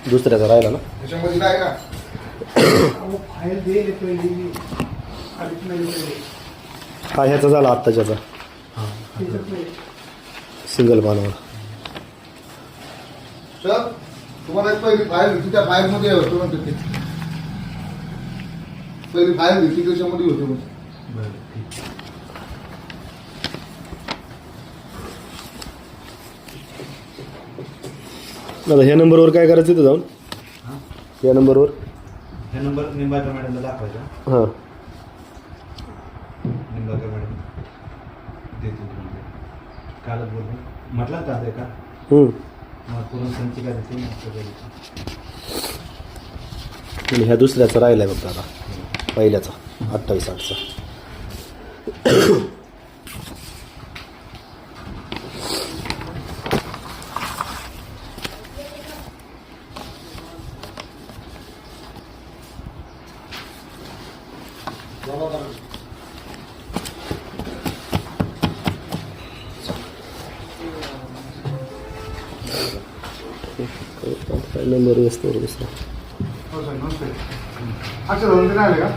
दुसऱ्याचा राहिला ना त्याच्यामध्ये काय का फाईल दे पहिली हा ह्याचा झाला आत्ताच्याचा सिंगल पानावर. सर तुम्हाला एक पहिली फाईल होती त्या फाईलमध्ये होतो ना तिथे पहिली फाईल होती त्याच्यामध्ये होते म्हणजे आता ह्या नंबरवर काय करायचं तिथं जाऊन या नंबरवर हे नंबर निंबाळकर मॅडमला दाखवायचा. हां निंबाळकर मॅडम देते तुम्हाला कालच बोलतो म्हटलं का ते का मग पूर्ण संचिका देते आणि ह्या दुसऱ्याचा राहिला आहे फक्त आता पहिल्याचा 28/8चा. काय नंबर असतो दुसरा हो सर नमस्ते अच्छा दोन दिन आले का